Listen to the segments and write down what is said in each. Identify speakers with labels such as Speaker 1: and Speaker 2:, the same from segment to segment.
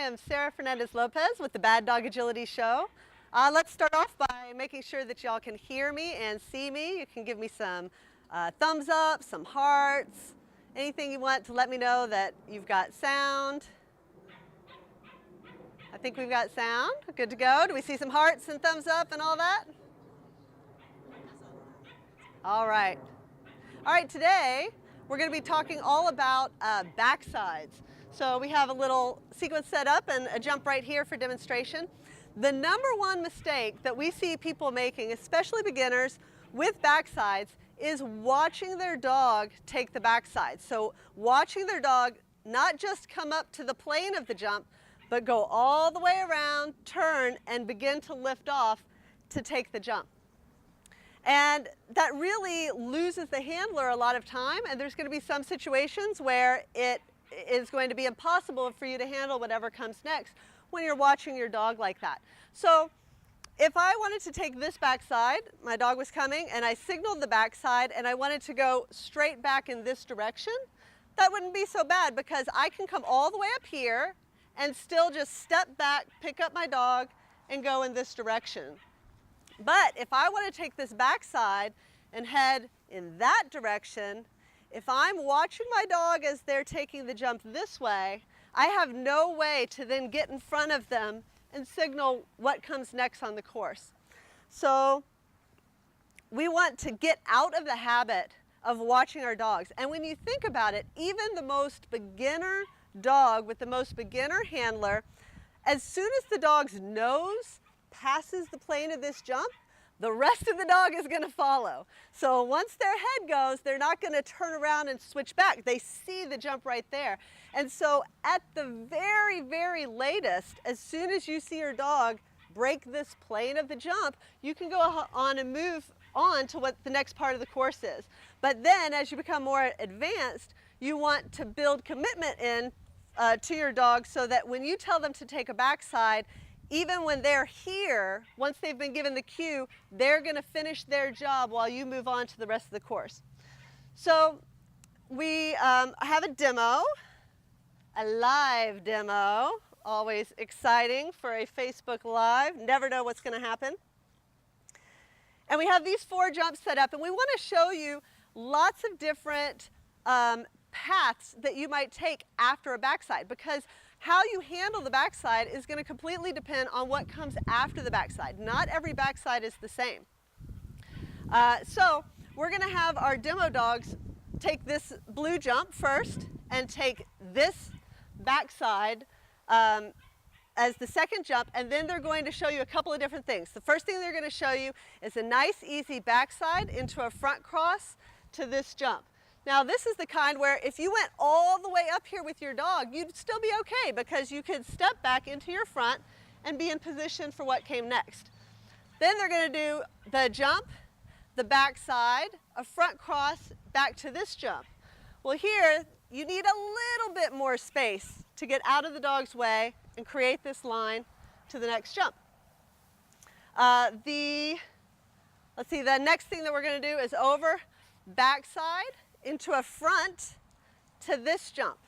Speaker 1: am Sarah Fernandez-Lopez with the Bad Dog Agility Show. Let's start off by making sure that y'all can hear me and see me. You can give me some thumbs up, some hearts, anything you want to let me know that you've got sound. I think we've got sound. Good to go. Do we see some hearts and thumbs up and all that? All right. All right, today we're going to be talking all about backsides. So we have a little sequence set up and a jump right here for demonstration. The number one mistake that we see people making, especially beginners with backsides, is watching their dog take the backside. So watching their dog not just come up to the plane of the jump, but go all the way around, turn, and begin to lift off to take the jump. And that really loses the handler a lot of time, and there's going to be some situations where it is going to be impossible for you to handle whatever comes next when you're watching your dog like that. So if I wanted to take this backside, my dog was coming, and I signaled the backside, and I wanted to go straight back in this direction, that wouldn't be so bad because I can come all the way up here and still just step back, pick up my dog, and go in this direction. But if I want to take this backside and head in that direction, if I'm watching my dog as they're taking the jump this way, I have no way to then get in front of them and signal what comes next on the course. So we want to get out of the habit of watching our dogs. And when you think about it, even the most beginner dog with the most beginner handler, as soon as the dog's nose passes the plane of this jump, the rest of the dog is going to follow. So once their head goes, they're not going to turn around and switch back. They see the jump right there. And so at the very, very latest, as soon as you see your dog break this plane of the jump, you can go on and move on to what the next part of the course is. But then as you become more advanced, you want to build commitment in to your dog so that when you tell them to take a backside, even when they're here, once they've been given the cue, they're going to finish their job while you move on to the rest of the course. So we have a demo, a live demo, always exciting for a Facebook Live. Never know what's going to happen. And we have these 4 jumps set up, and we want to show you lots of different paths that you might take after a backside, because how you handle the backside is going to completely depend on what comes after the backside. Not every backside is the same. So we're going to have our demo dogs take this blue jump first and take this backside as the second jump, and then they're going to show you a couple of different things. The first thing they're going to show you is a nice easy backside into a front cross to this jump. Now this is the kind where if you went all the way up here with your dog, you'd still be okay because you could step back into your front and be in position for what came next. Then they're going to do the jump, the backside, a front cross back to this jump. Well, here you need a little bit more space to get out of the dog's way and create this line to the next jump. The next thing that we're going to do is over, backside, into a front to this jump.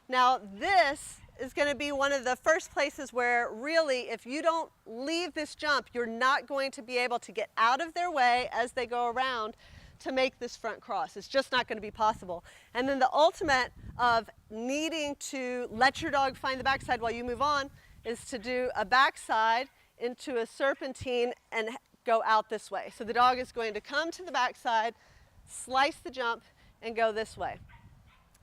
Speaker 1: Now this is going to be one of the first places where really if you don't leave this jump, you're not going to be able to get out of their way as they go around to make this front cross. It's just not going to be possible. And then the ultimate of needing to let your dog find the backside while you move on is to do a backside into a serpentine and go out this way. So the dog is going to come to the backside, slice the jump, and go this way.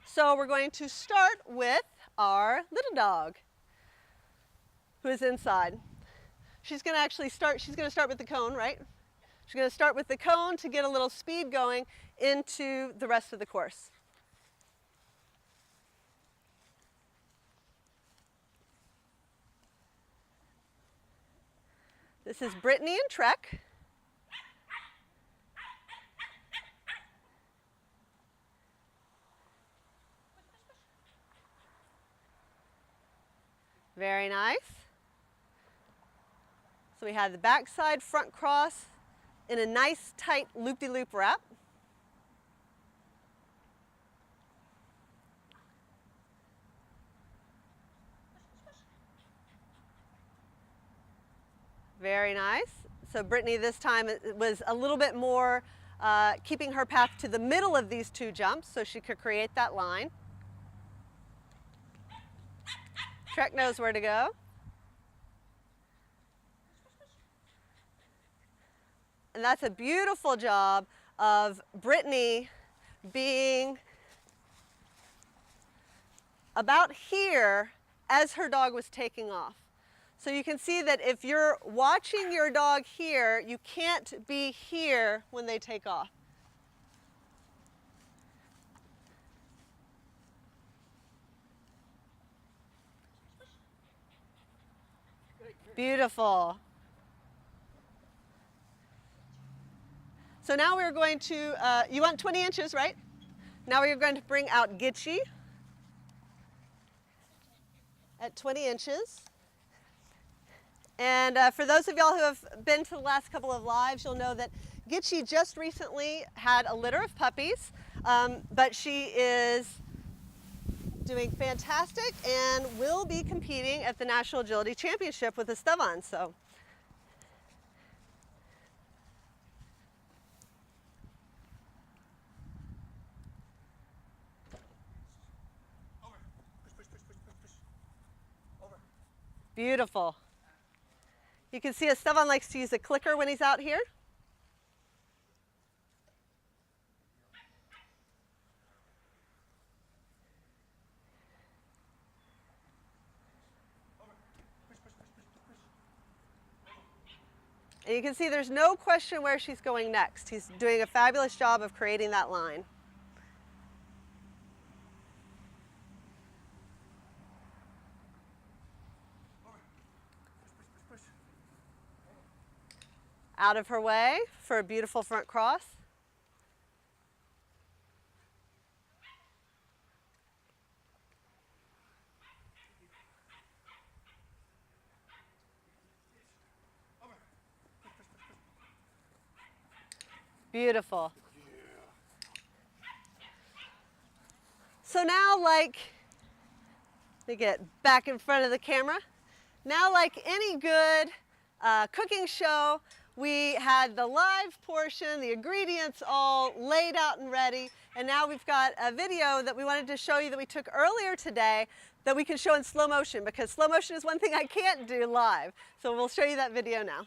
Speaker 1: So we're going to start with our little dog who is inside. She's going to start with the cone, right? She's going to start with the cone to get a little speed going into the rest of the course. This is Brittany and Trek. Very nice. So we have the backside front cross in a nice tight loop-de-loop wrap. Very nice. So Brittany this time it was a little bit more keeping her path to the middle of these two jumps so she could create that line. Trek knows where to go. And that's a beautiful job of Brittany being about here as her dog was taking off. So you can see that if you're watching your dog here, you can't be here when they take off. Beautiful. So now we're going to, you want 20 inches, right? Now we're going to bring out Gitchy at 20 inches. And for those of y'all who have been to the last couple of lives, you'll know that Gitchy just recently had a litter of puppies, but she is doing fantastic and will be competing at the National Agility Championship with Esteban. So. Beautiful. You can see Esteban likes to use a clicker when he's out here. And you can see there's no question where she's going next. He's doing a fabulous job of creating that line. Out of her way for a beautiful front cross. Beautiful. So now, like, let me get back in front of the camera. Now, like any good cooking show, we had the live portion, the ingredients all laid out and ready, and now we've got a video that we wanted to show you that we took earlier today that we can show in slow motion, because slow motion is one thing I can't do live. So we'll show you that video now.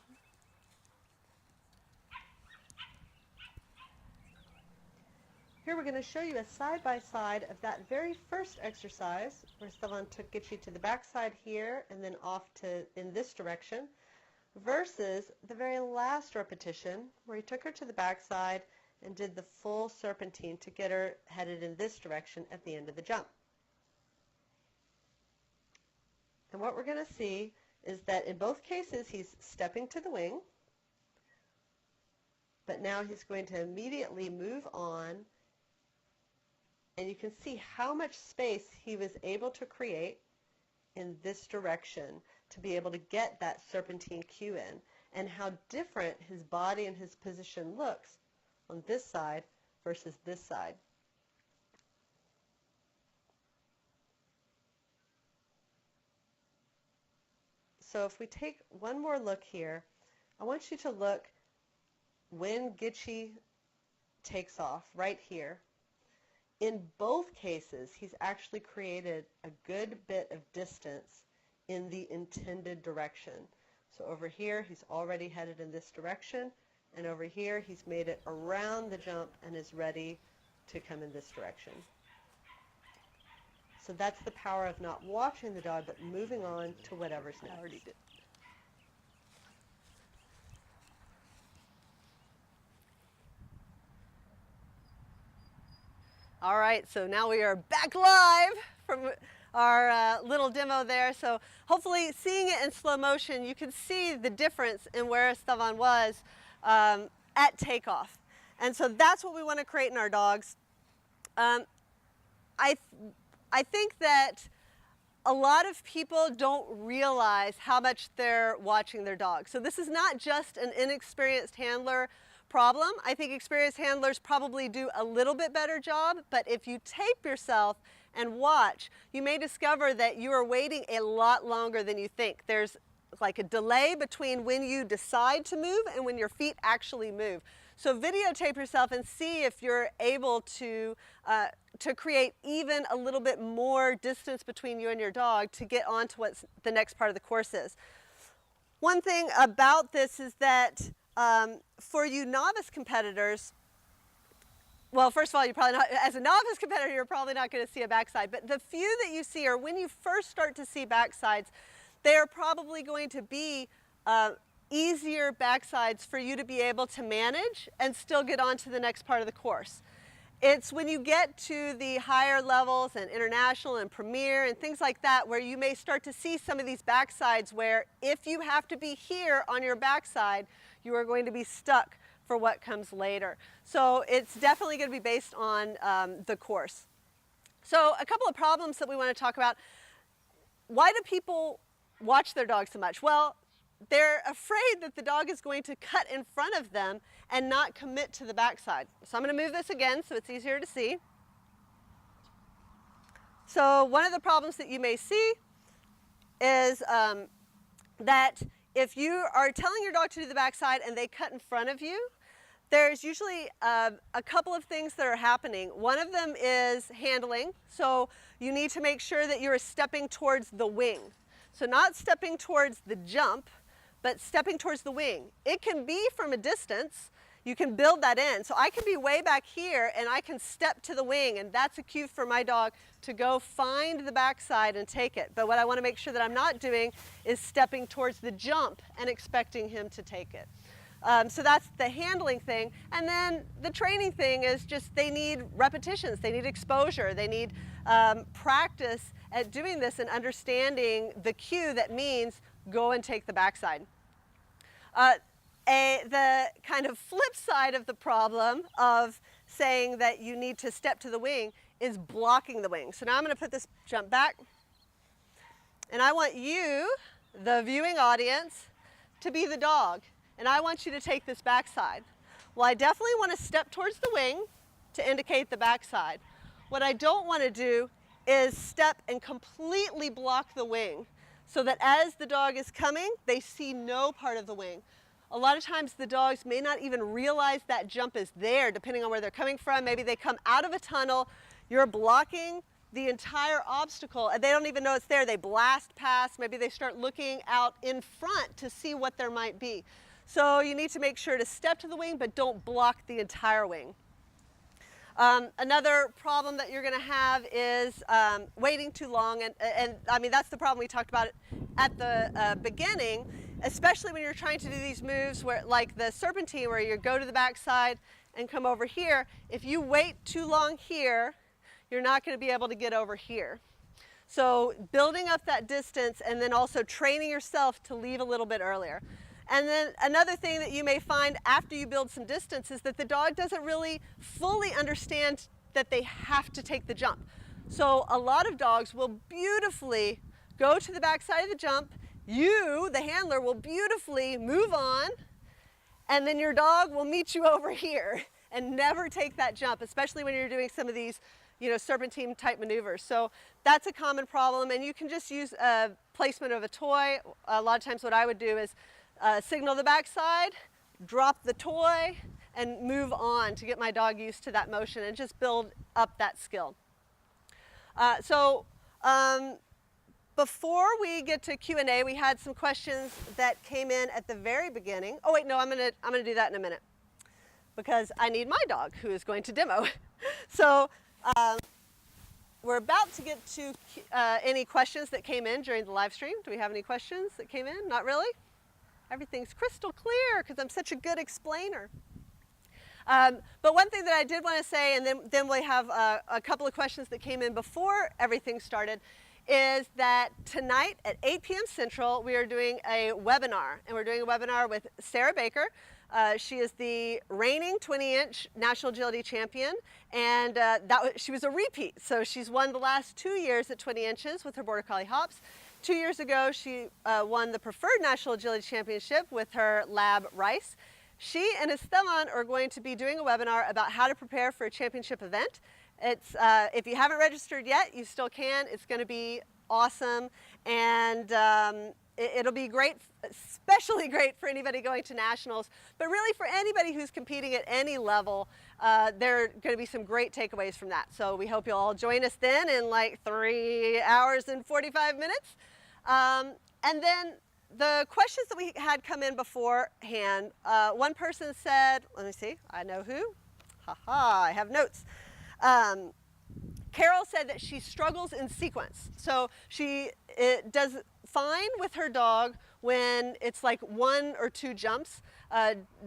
Speaker 1: Here we're going to show you a side-by-side of that very first exercise where Esteban took Gitchy to the backside here and then off to in this direction, versus the very last repetition where he took her to the backside and did the full serpentine to get her headed in this direction at the end of the jump. And what we're going to see is that in both cases he's stepping to the wing, but now he's going to immediately move on, and you can see how much space he was able to create in this direction to be able to get that serpentine cue in, and how different his body and his position looks on this side versus this side. So if we take one more look here, I want you to look when Gitchy takes off right here. In both cases, he's actually created a good bit of distance in the intended direction. So over here, he's already headed in this direction, and over here, he's made it around the jump and is ready to come in this direction. So that's the power of not watching the dog, but moving on to whatever's next. I already did. All right, so now we are back live from our little demo there. So hopefully seeing it in slow motion, you can see the difference in where Esteban was at takeoff. And so that's what we want to create in our dogs. I think that a lot of people don't realize how much they're watching their dog. So this is not just an inexperienced handler problem. I think experienced handlers probably do a little bit better job, but if you tape yourself and watch, you may discover that you are waiting a lot longer than you think. There's like a delay between when you decide to move and when your feet actually move. So videotape yourself and see if you're able to create even a little bit more distance between you and your dog to get on to what the next part of the course is. One thing about this is that for you novice competitors, well, first of all, you probably not, as a novice competitor, you're probably not going to see a backside, but the few that you see, or when you first start to see backsides, they are probably going to be easier backsides for you to be able to manage and still get on to the next part of the course. It's when you get to the higher levels and international and premier and things like that where you may start to see some of these backsides where if you have to be here on your backside, you are going to be stuck for what comes later. So it's definitely going to be based on the course. So a couple of problems that we want to talk about. Why do people watch their dog so much? Well, they're afraid that the dog is going to cut in front of them and not commit to the backside. So I'm going to move this again so it's easier to see. So one of the problems that you may see is that if you are telling your dog to do the backside and they cut in front of you, there's usually a couple of things that are happening. One of them is handling. So you need to make sure that you're stepping towards the wing. So not stepping towards the jump, but stepping towards the wing. It can be from a distance. You can build that in. So I can be way back here and I can step to the wing, and that's a cue for my dog to go find the backside and take it. But what I want to make sure that I'm not doing is stepping towards the jump and expecting him to take it. So that's the handling thing. And then the training thing is just they need repetitions, they need exposure, they need practice at doing this and understanding the cue that means go and take the backside. The kind of flip side of the problem of saying that you need to step to the wing is blocking the wing. So now I'm going to put this jump back, and I want you, the viewing audience, to be the dog, and I want you to take this backside. Well, I definitely want to step towards the wing to indicate the backside. What I don't want to do is step and completely block the wing, so that as the dog is coming, they see no part of the wing. A lot of times the dogs may not even realize that jump is there, depending on where they're coming from. Maybe they come out of a tunnel, you're blocking the entire obstacle, and they don't even know it's there. They blast past, maybe they start looking out in front to see what there might be. So you need to make sure to step to the wing, but don't block the entire wing. Another problem that you're going to have is waiting too long, and I mean that's the problem we talked about at the beginning, especially when you're trying to do these moves where, like the serpentine, where you go to the backside and come over here. If you wait too long here, you're not going to be able to get over here. So building up that distance and then also training yourself to leave a little bit earlier. And then another thing that you may find after you build some distance is that the dog doesn't really fully understand that they have to take the jump. So a lot of dogs will beautifully go to the backside of the jump. You, the handler, will beautifully move on, and then your dog will meet you over here and never take that jump, especially when you're doing some of these, serpentine type maneuvers. So that's a common problem, and you can just use a placement of a toy. A lot of times what I would do is signal the backside, drop the toy, and move on to get my dog used to that motion and just build up that skill. Before we get to Q&A, we had some questions that came in at the very beginning. Oh wait, no, I'm gonna do that in a minute because I need my dog who is going to demo. So we're about to get to any questions that came in during the live stream. Do we have any questions that came in? Not really? Everything's crystal clear because I'm such a good explainer. But one thing that I did want to say, and then we have a couple of questions that came in before everything started, is that tonight at 8 p.m. Central, we are doing a webinar. And we're doing a webinar with Sarah Baker. She is the reigning 20-inch National Agility Champion, and she was a repeat. So she's won the last 2 years at 20 inches with her Border Collie Hops. 2 years ago, she won the Preferred National Agility Championship with her Lab Rice. She and Esteban are going to be doing a webinar about how to prepare for a championship event. It's, if you haven't registered yet, you still can. It's going to be awesome, and it'll be great, especially great for anybody going to nationals, but really for anybody who's competing at any level. There are going to be some great takeaways from that. So we hope you'll all join us then in like 3 hours and 45 minutes. And then the questions that we had come in beforehand, one person said, let me see, I know who. I have notes. Carol said that she struggles in sequence. So she does fine with her dog when it's like 1 or 2 jumps,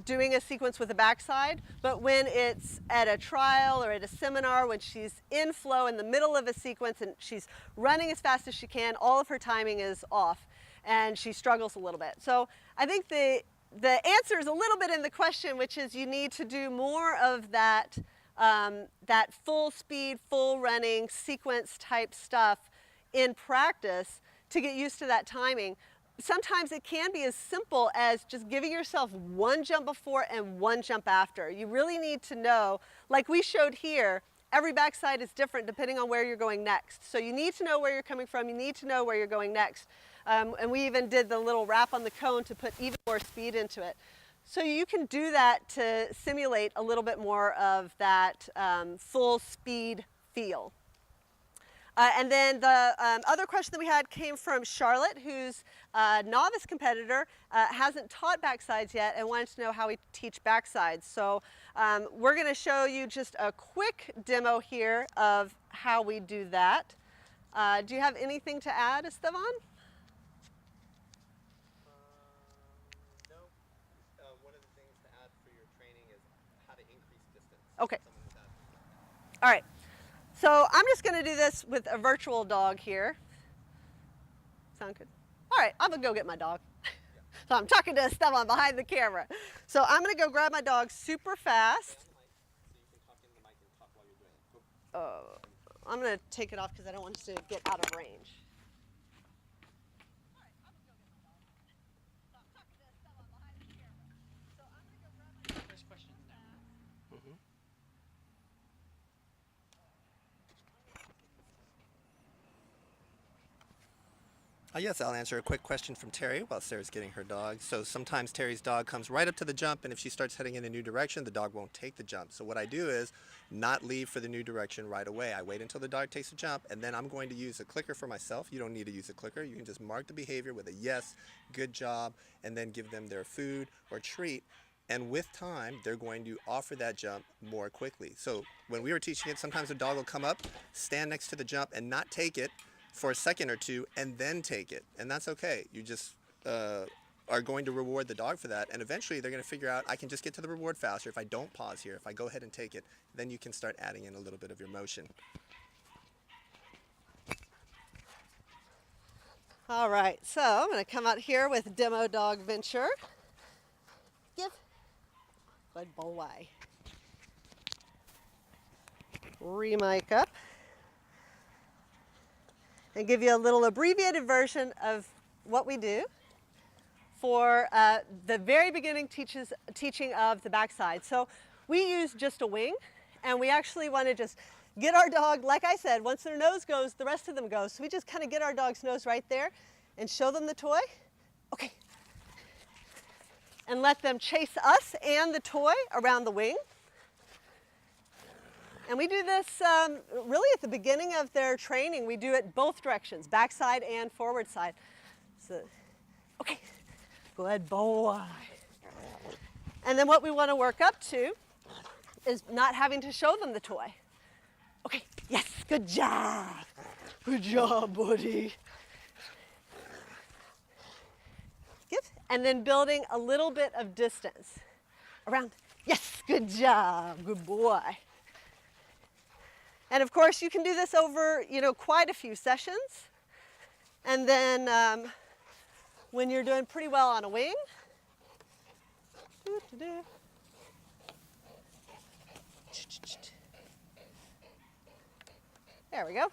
Speaker 1: doing a sequence with a backside, but when it's at a trial or at a seminar, when she's in flow in the middle of a sequence and she's running as fast as she can, all of her timing is off and she struggles a little bit. So I think the answer is a little bit in the question, which is you need to do more of that that full speed, full running, sequence type stuff in practice to get used to that timing. Sometimes it can be as simple as just giving yourself 1 jump before and 1 jump after. You really need to know, like we showed here, every backside is different depending on where you're going next. So you need to know where you're coming from, you need to know where you're going next. And we even did the little wrap on the cone to put even more speed into it. So you can do that to simulate a little bit more of that full speed feel. And then the other question that we had came from Charlotte, who's a novice competitor, hasn't taught backsides yet and wanted to know how we teach backsides. So we're going to show you just a quick demo here of how we do that. Do you have anything to add, Esteban? Okay. All right. So I'm just going to do this with a virtual dog here. Sound good? All right, I'm going to go get my dog. So I'm talking to Esteban behind the camera. So I'm going to go grab my dog super fast. I'm going to take it off because I don't want it to get out of range.
Speaker 2: Yes, I'll answer a quick question from Terry while Sarah's getting her dog. So sometimes Terry's dog comes right up to the jump, and if she starts heading in a new direction, the dog won't take the jump. So what I do is not leave for the new direction right away. I wait until the dog takes a jump, and then I'm going to use a clicker for myself. You don't need to use a clicker. You can just mark the behavior with a yes, good job, and then give them their food or treat. And with time, they're going to offer that jump more quickly. So when we were teaching it, sometimes the dog will come up, stand next to the jump, and not take it for a second or two and then take it, and that's okay. You just are going to reward the dog for that, and eventually they're going to figure out I can just get to the reward faster if I don't pause here. If I go ahead and take it, then you can start adding in a little bit of your motion.
Speaker 1: All right, so I'm going to come out here with Demo Dog Venture. Give. Good boy. Re-mic up. And give you a little abbreviated version of what we do for the very beginning teaching of the backside. So we use just a wing, and we actually want to just get our dog, like I said, once their nose goes, the rest of them go. So we just kind of get our dog's nose right there and show them the toy. Okay. And let them chase us and the toy around the wing. And we do this really at the beginning of their training. We do it both directions, backside and forward side. So, okay, good boy. And then what we want to work up to is not having to show them the toy. Okay, yes, good job. Good job, buddy. Good. And then building a little bit of distance around. Yes, good job, good boy. And of course, you can do this over, quite a few sessions. And then when you're doing pretty well on a wing, there we go.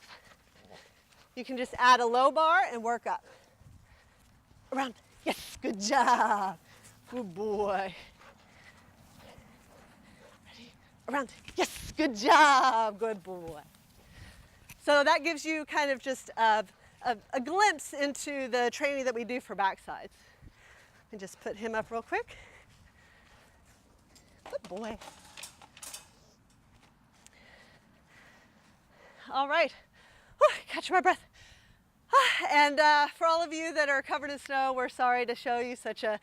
Speaker 1: You can just add a low bar and work up. Around, yes, good job, good boy. Around, yes, good job, good boy. So that gives you kind of just a a glimpse into the training that we do for backsides. And just put him up real quick. Good boy. All right. Whew, catch my breath. And for all of you that are covered in snow, we're sorry to show you such a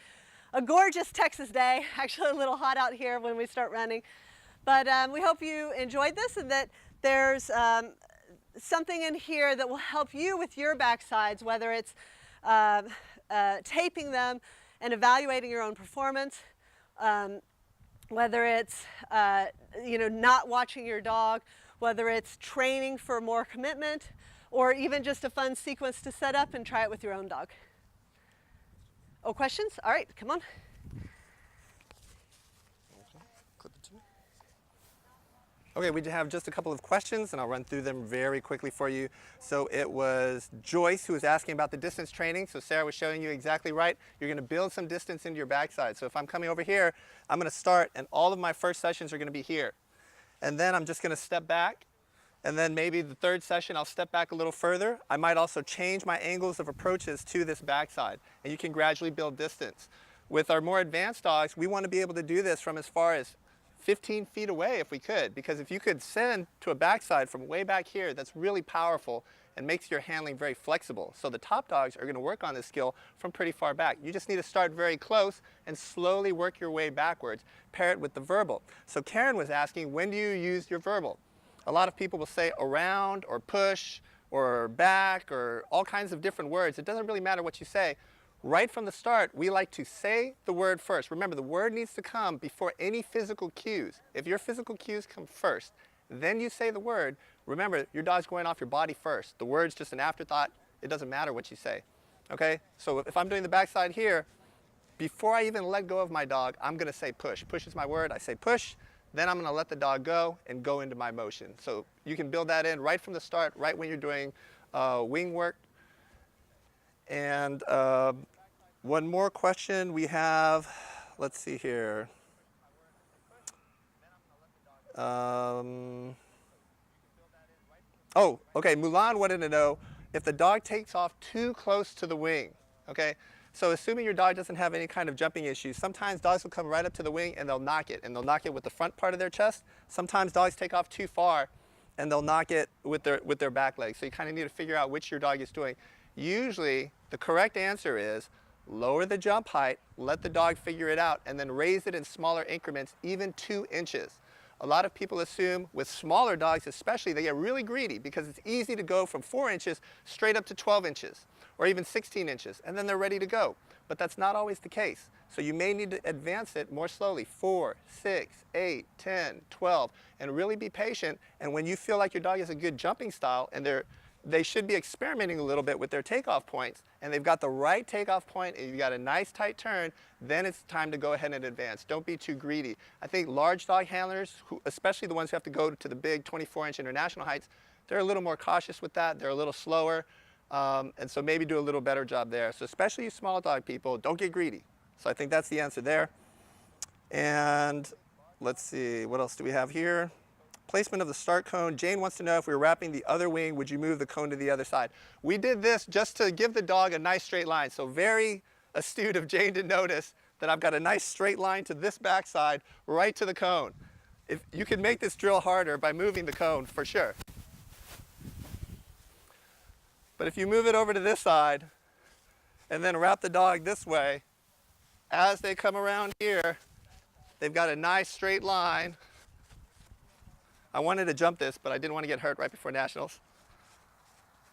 Speaker 1: gorgeous Texas day. Actually a little hot out here when we start running. But we hope you enjoyed this and that there's something in here that will help you with your backsides, whether it's taping them and evaluating your own performance, whether it's not watching your dog, whether it's training for more commitment, or even just a fun sequence to set up and try it with your own dog. Oh, questions? All right, come on.
Speaker 2: Clip it to me. Okay, we have just a couple of questions and I'll run through them very quickly for you. So it was Joyce who was asking about the distance training. So Sarah was showing you exactly right. You're going to build some distance into your backside. So if I'm coming over here, I'm going to start and all of my first sessions are going to be here. And then I'm just going to step back. And then maybe the third session, I'll step back a little further. I might also change my angles of approaches to this backside. And you can gradually build distance. With our more advanced dogs, we want to be able to do this from as far as 15 feet away if we could. Because if you could send to a backside from way back here, that's really powerful and makes your handling very flexible. So the top dogs are going to work on this skill from pretty far back. You just need to start very close and slowly work your way backwards. Pair it with the verbal. So Karen was asking, when do you use your verbal? A lot of people will say around or push or back or all kinds of different words. It doesn't really matter what you say. Right from the start, we like to say the word first. Remember, the word needs to come before any physical cues. If your physical cues come first, then you say the word. Remember, your dog's going off your body first. The word's just an afterthought. It doesn't matter what you say. Okay? So if I'm doing the backside here, before I even let go of my dog, I'm going to say push. Push is my word. I say push. Then I'm going to let the dog go and go into my motion. So you can build that in right from the start, right when you're doing wing work. And one more question we have, let's see here. Oh, okay, Mulan wanted to know if the dog takes off too close to the wing, okay? So assuming your dog doesn't have any kind of jumping issues, sometimes dogs will come right up to the wing and they'll knock it with the front part of their chest. Sometimes dogs take off too far and they'll knock it with their back legs. So you kind of need to figure out which your dog is doing. Usually the correct answer is lower the jump height, let the dog figure it out, and then raise it in smaller increments, even 2 inches. A lot of people assume with smaller dogs especially, they get really greedy because it's easy to go from 4 inches straight up to 12 inches or even 16 inches, and then they're ready to go. But that's not always the case. So you may need to advance it more slowly, 4, 6, 8, 10, 12, and really be patient. And when you feel like your dog has a good jumping style and they should be experimenting a little bit with their takeoff points, and they've got the right takeoff point, and you've got a nice tight turn, then it's time to go ahead and advance. Don't be too greedy. I think large dog handlers, especially the ones who have to go to the big 24-inch international heights, they're a little more cautious with that. They're a little slower, and so maybe do a little better job there. So especially you small dog people, don't get greedy. So I think that's the answer there. And let's see, what else do we have here? Placement of the start cone. Jane wants to know if we were wrapping the other wing, would you move the cone to the other side? We did this just to give the dog a nice straight line. So very astute of Jane to notice that I've got a nice straight line to this backside right to the cone. If you can make this drill harder by moving the cone for sure. But if you move it over to this side and then wrap the dog this way, as they come around here, they've got a nice straight line. I wanted to jump this, but I didn't want to get hurt right before nationals.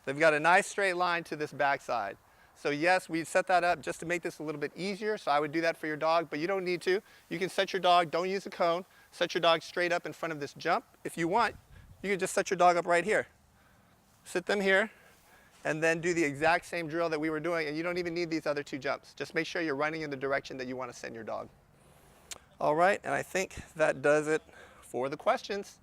Speaker 2: They've got a nice straight line to this backside. So yes, we set that up just to make this a little bit easier. So I would do that for your dog, but you don't need to. You can set your dog, don't use a cone, set your dog straight up in front of this jump. If you want, you can just set your dog up right here. Sit them here, and then do the exact same drill that we were doing, and you don't even need these other 2 jumps. Just make sure you're running in the direction that you want to send your dog. All right, and I think that does it for the questions.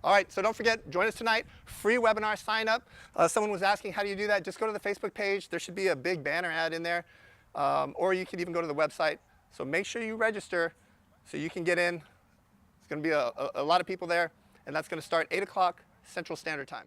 Speaker 2: All right, so don't forget, join us tonight. Free webinar sign up. Someone was asking, how do you do that? Just go to the Facebook page. There should be a big banner ad in there. Or you can even go to the website. So make sure you register so you can get in. It's going to be a lot of people there. And that's going to start 8 o'clock Central Standard Time.